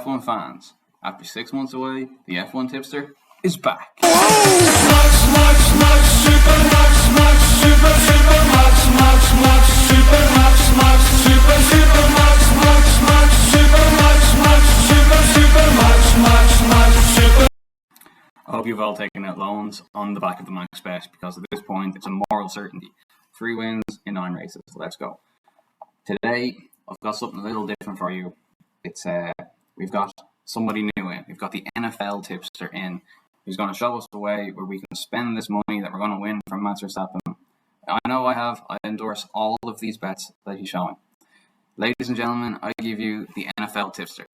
F1 fans, after 6 months away, the F1 Tipster is back. I hope you've all taken out loans on the back of the max bet, because at this point it's a moral certainty. 3 wins in 9 races. Let's go. Today I've got something a little different for you. We've got somebody new in. We've got the NFL Tipster in, who's going to show us the way where we can spend this money that we're going to win from Max Verstappen. I know I endorse all of these bets that he's showing. Ladies and gentlemen, I give you the NFL Tipster.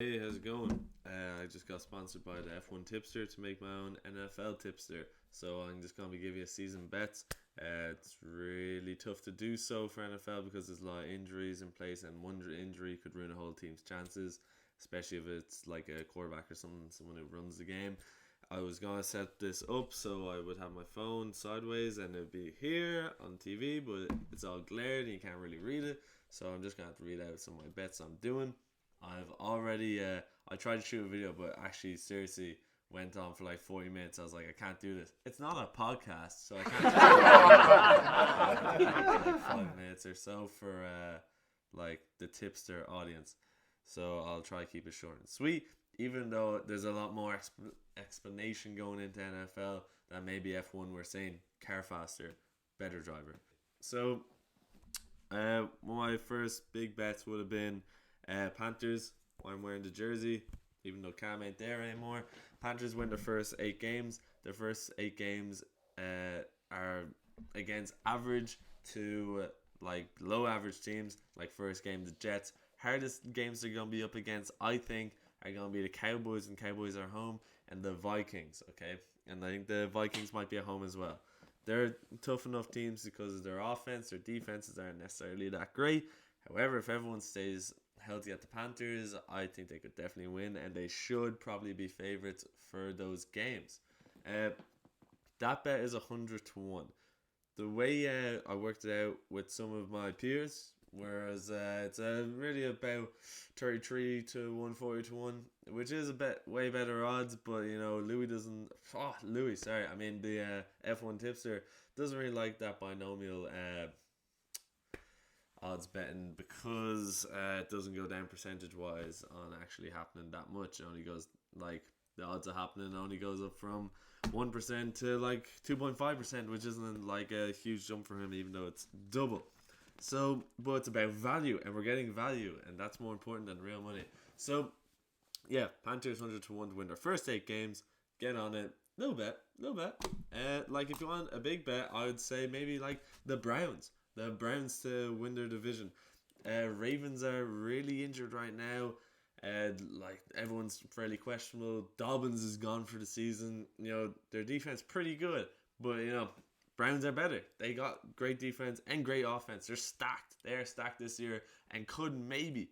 Hey, how's it going? I just got sponsored by the F1 Tipster to make my own NFL Tipster. So I'm just going to be giving you season bets. It's really tough to do so for NFL because there's a lot of injuries in place, and one injury could ruin a whole team's chances, especially if it's like a quarterback or someone who runs the game. I was going to set this up so I would have my phone sideways and it'd be here on TV, but it's all glared and you can't really read it. So I'm just going to have to read out some of my bets I'm doing. I've already, I tried to shoot a video, but actually, seriously, went on for like 40 minutes. I was like, I can't do this. It's not a podcast, so I can't do like 5 minutes or so for like the tipster audience. So I'll try to keep it short and sweet, even though there's a lot more explanation going into NFL than maybe F1. We're saying car faster, better driver. So one of my first big bets would have been Panthers. I'm wearing the jersey, even though Cam ain't there anymore. Panthers win their first 8 games. Their first 8 games are against average to like low average teams. Like first game, the Jets. Hardest games they're going to be up against, I think, are going to be the Cowboys, and Cowboys are home, and the Vikings, okay? And I think the Vikings might be at home as well. They're tough enough teams because of their offense. Their defenses aren't necessarily that great. However, if everyone stays healthy at the Panthers, I think they could definitely win, and they should probably be favorites for those games. That bet is 100 to 1. The way I worked it out with some of my peers, whereas it's really about 33 to 1, 40 to 1, which is a bit way better odds, but you know, the F1 Tipster doesn't really like that binomial odds betting, because it doesn't go down percentage wise on actually happening that much. It only goes, like, the odds of happening only goes up from 1% to like 2.5%, which isn't like a huge jump for him, even though it's double. So, but it's about value, and we're getting value, and that's more important than real money. So yeah, Panthers 100 to 1 to win their first 8 games. Get on it. Little bet. Like, if you want a big bet, I would say maybe like the Browns to win their division. Ravens are really injured right now. Like, everyone's fairly questionable. Dobbins is gone for the season. You know, their defense pretty good, but you know, Browns are better. They got great defense and great offense. They're stacked. They're stacked this year and could maybe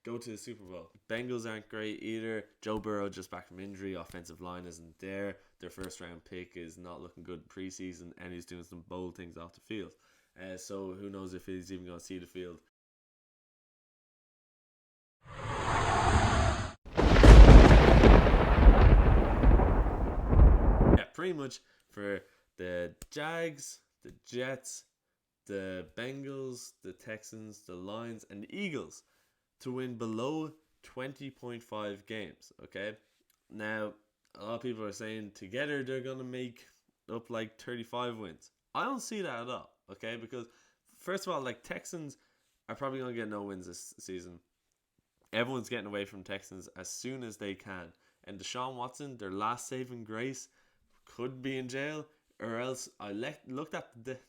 go to the Super Bowl. Bengals aren't great either. Joe Burrow just back from injury. Offensive line isn't there. Their first round pick is not looking good in preseason, and he's doing some bold things off the field. So who knows if he's even going to see the field. Yeah, pretty much for the Jags, the Jets, the Bengals, the Texans, the Lions, and the Eagles to win below 20.5 games, okay? Now, a lot of people are saying together they're going to make up like 35 wins. I don't see that at all, okay? Because, first of all, like, Texans are probably going to get no wins this season. Everyone's getting away from Texans as soon as they can. And Deshaun Watson, their last saving grace, could be in jail. Or else, I looked at the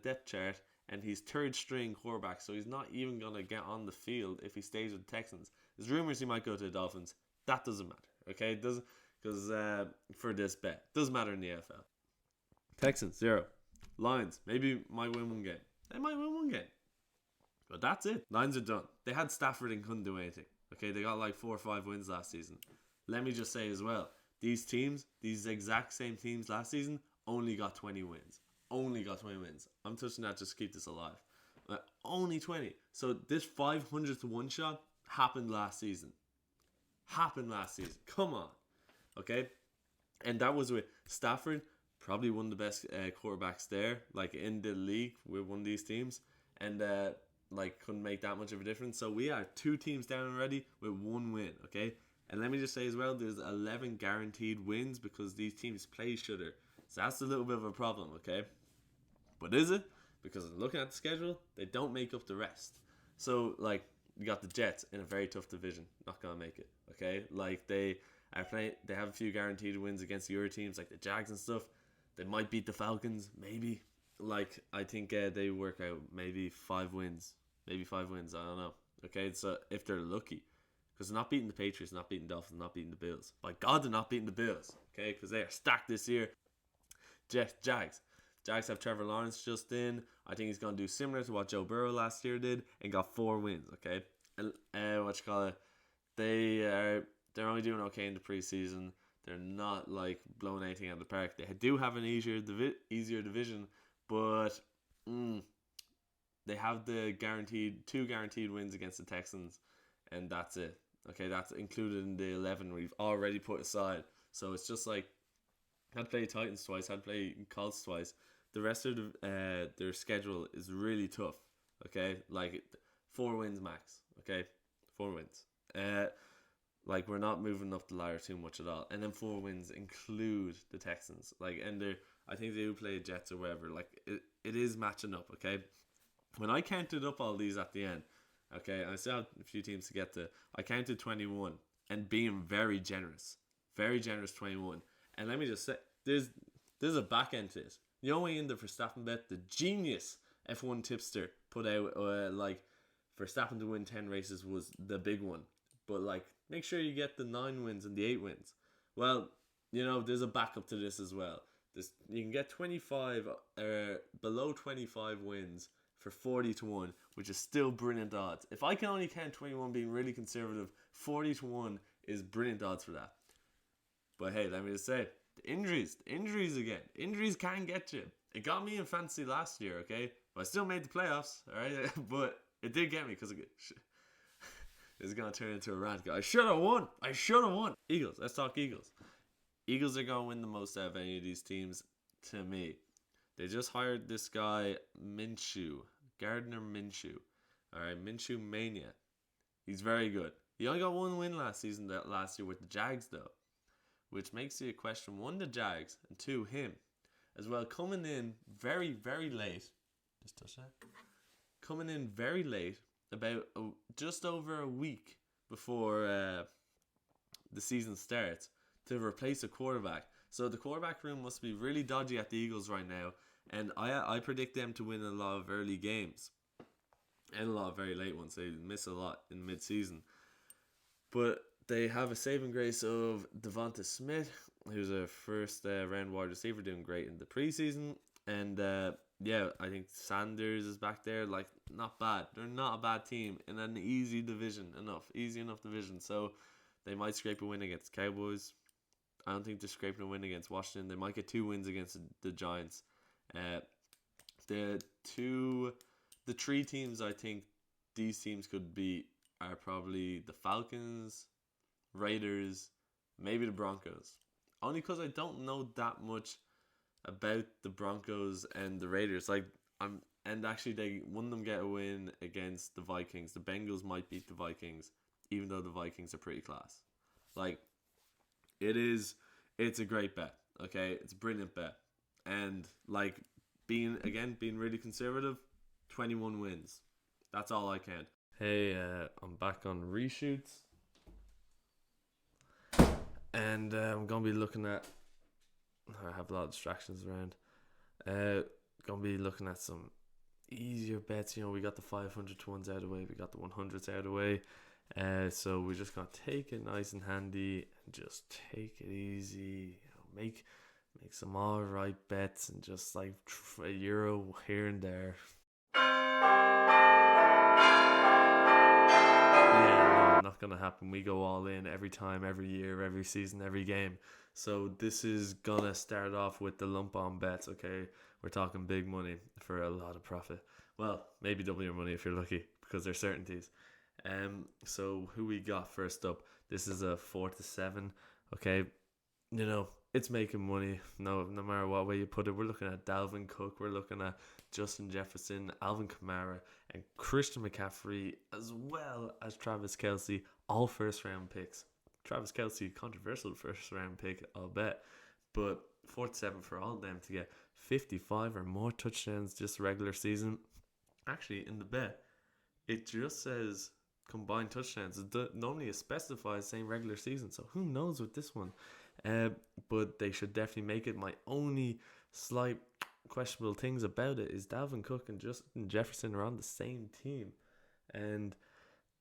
depth chart, and he's third string quarterback, so he's not even going to get on the field if he stays with the Texans. There's rumors he might go to the Dolphins. That doesn't matter, okay? It doesn't, because for this bet, doesn't matter in the NFL. Texans 0. Lions maybe might win one game. They might win one game, but that's it. Lions are done. They had Stafford and couldn't do anything. Okay, they got like 4 or 5 wins last season. Let me just say as well, these teams, these exact same teams last season, only got 20 wins. Only got 20 wins. I'm touching that just to keep this alive. Only 20. So this 500 to 1 shot happened last season. Come on. Okay? And that was with Stafford, probably one of the best quarterbacks there, like in the league with one of these teams. And like couldn't make that much of a difference. So we are 2 teams down already with 1 win, okay? And let me just say as well, there's 11 guaranteed wins because these teams play each other. So that's a little bit of a problem, okay? But is it? Because looking at the schedule, they don't make up the rest. So, like, you got the Jets in a very tough division. Not going to make it, okay? Like, they have a few guaranteed wins against the other teams, like the Jags and stuff. They might beat the Falcons, maybe. Like, I think they work out maybe 5 wins. Maybe 5 wins, I don't know. Okay, so if they're lucky. Because they're not beating the Patriots, not beating the Dolphins, not beating the Bills. By God, they're not beating the Bills. Okay, because they are stacked this year. Jags. Jags have Trevor Lawrence just in. I think he's going to do similar to what Joe Burrow last year did and got 4 wins, okay? They're only doing okay in the preseason. They're not, like, blowing anything out of the park. They do have an easier division, but they have the 2 guaranteed wins against the Texans, and that's it. Okay, that's included in the 11 we've already put aside. So it's just like, had to play Titans twice, had to play Colts twice. The rest of their schedule is really tough. Okay, like 4 wins max. Okay, 4 wins. Like we're not moving up the ladder too much at all. And then 4 wins include the Texans. Like, and I think they do play Jets or whatever. Like it is matching up. Okay, when I counted up all these at the end, okay, I still have a few teams to get to. I counted 21 and being very generous 21. And let me just say, there's a back end to this. The only in the Verstappen bet, the genius F1 Tipster put out, like Verstappen to win 10 races was the big one. But like, make sure you get the 9 wins and the 8 wins. Well, you know, there's a backup to this as well. You can get 25, below 25 wins for 40 to 1, which is still brilliant odds. If I can only count 21 being really conservative, 40 to 1 is brilliant odds for that. But hey, let me just say, the injuries again. Injuries can get you. It got me in fantasy last year, okay? But I still made the playoffs, alright? But it did get me because this is going to turn into a rant. I should have won. Eagles. Let's talk Eagles. Eagles are going to win the most out of any of these teams to me. They just hired this guy, Gardner Minshew. Alright, Minshew Mania. He's very good. He only got 1 win last year with the Jags, though. Which makes you question 1, the Jags, and 2, him. As well, coming in very, very late. Just touch that. Coming in very late, about just over a week before the season starts, to replace a quarterback. So the quarterback room must be really dodgy at the Eagles right now. And I predict them to win a lot of early games. And a lot of very late ones. They miss a lot in mid-season. But they have a saving grace of Devonta Smith, who's a first round wide receiver, doing great in the preseason. And I think Sanders is back there. Like, not bad. They're not a bad team in an easy enough division. So they might scrape a win against the Cowboys. I don't think they're scraping a win against Washington. They might get 2 wins against the Giants. The 3 teams I think these teams could beat are probably the Falcons, Raiders, maybe the Broncos. Only because I don't know that much about the Broncos and the Raiders. And actually, one of them get a win against the Vikings. The Bengals might beat the Vikings, even though the Vikings are pretty class. Like, it's a great bet. Okay, it's a brilliant bet. And like being really conservative, 21 wins. That's all I count. Hey, I'm back on reshoots. And I'm going to be looking at... I have a lot of distractions around. Going to be looking at some easier bets. You know, we got the 500 to 1s out of the way. We got the 100s out of the way. So we're just going to take it nice and handy and just take it easy. You know, make some alright bets and just like a euro here and there. Yeah, no, I'm not going to happen. We go all in every time, every year, every season, every game. So this is going to start off with the lump on bets, okay? We're talking big money for a lot of profit. Well, maybe double your money if you're lucky, because they're certainties. So who we got first up? This is a 4-7, okay? You know, it's making money no matter what way you put it. We're looking at Dalvin Cook, we're looking at Justin Jefferson, Alvin Kamara, and Christian McCaffrey, as well as Travis Kelce, all first round picks. Travis Kelce, controversial first round pick, I'll bet, but 4-7 for all of them to get 55 or more touchdowns this regular season. Actually, in the bet, it just says combined touchdowns. Normally it specifies saying regular season, so who knows with this one. But they should definitely make it. My only slight questionable things about it is Dalvin Cook and Justin Jefferson are on the same team, and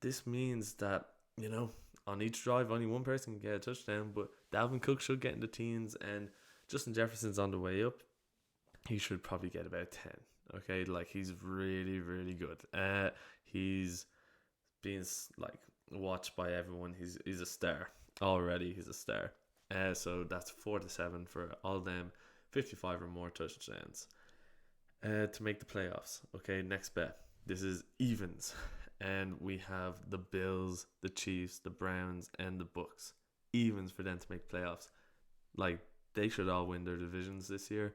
this means that, you know, on each drive only one person can get a touchdown, but Dalvin Cook should get in the teens, and Justin Jefferson's on the way up. He should probably get about 10. Okay, like, he's really, really good. He's being like watched by everyone. He's a star already. He's a star. So that's 4-7 for all them, 55 or more touchdowns to make the playoffs. Okay, next bet. This is evens, and we have the Bills, the Chiefs, the Browns, and the Bucks. Evens for them to make playoffs. Like, they should all win their divisions this year.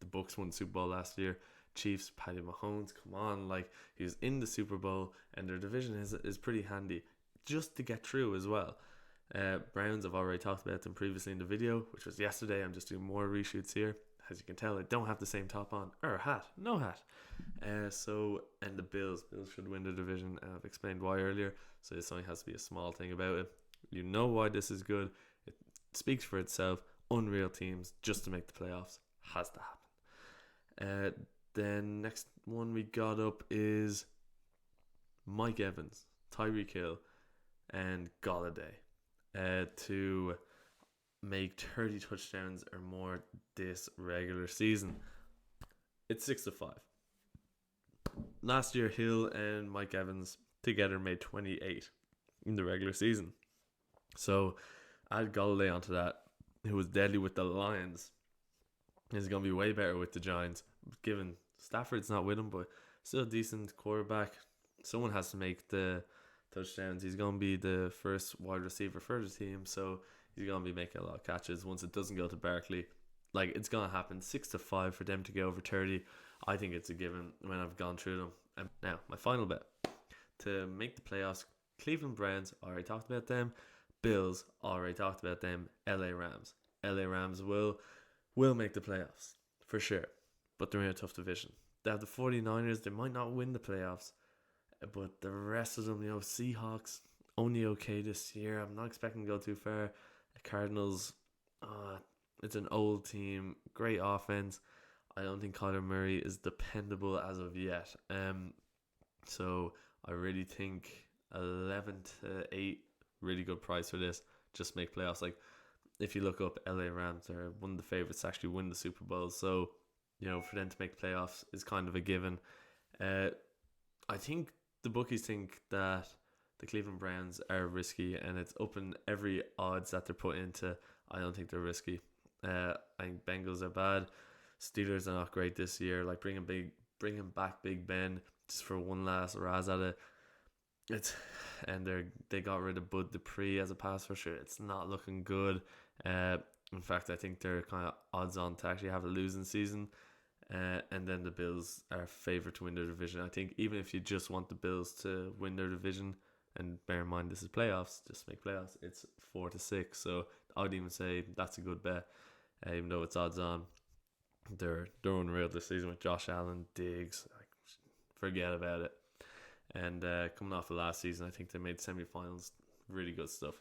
The Bucks won the Super Bowl last year. Chiefs, Patty Mahomes, come on, like, he was in the Super Bowl, and their division is pretty handy just to get through as well. Browns, I've already talked about them previously in the video, which was yesterday. I'm just doing more reshoots here. As you can tell, I don't have the same top on, or hat, no hat. And the Bills should win the division. I've explained why earlier, so this only has to be a small thing about it. You know why this is good. It speaks for itself. Unreal teams just to make the playoffs. Has to happen. Then next one we got up is Mike Evans, Tyreek Hill, and Golladay to make 30 touchdowns or more this regular season. It's 6-5. Last year, Hill and Mike Evans together made 28 in the regular season. So add Golladay onto that, who was deadly with the Lions. He's going to be way better with the Giants, given Stafford's not with him, but still a decent quarterback. Someone has to make the touchdowns. He's going to be the first wide receiver for the team, so he's going to be making a lot of catches once it doesn't go to Barkley. Like, it's going to happen. 6-5 for them to get over 30. I think it's a given when I've gone through them. And now, my final bet. To make the playoffs, Cleveland Browns, already talked about them. Bills, already talked about them. LA Rams. LA Rams will make the playoffs, for sure. But they're in a tough division. They have the 49ers. They might not win the playoffs. But the rest of them, you know, Seahawks, only okay this year. I'm not expecting to go too far. Cardinals, it's an old team. Great offense. I don't think Kyler Murray is dependable as of yet. So I really think 11-8, really good price for this. Just make playoffs. Like, if you look up, LA Rams are one of the favorites to actually win the Super Bowl. So, you know, for them to make playoffs is kind of a given. I think the bookies think that the Cleveland Browns are risky, and it's up in every odds that they're put into. I don't think they're risky. I think Bengals are bad. Steelers are not great this year. Like, bringing back Big Ben just for one last razz at it. They got rid of Bud Dupree as a pass rusher. It's not looking good. In fact, I think they're kind of odds on to actually have a losing season. And then the Bills are favored to win their division. I think even if you just want the Bills to win their division, and bear in mind this is playoffs, just make playoffs, it's 4-6. So I'd even say that's a good bet, even though it's odds on. They're unreal this season with Josh Allen, Diggs. Like, forget about it. And coming off of last season, I think they made semifinals. Really good stuff.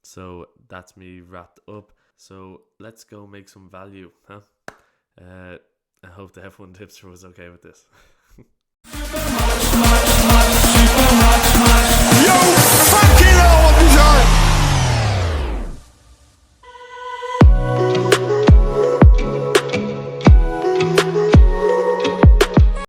So that's me wrapped up. So let's go make some value, huh? I hope the F1 Tipster was okay with this.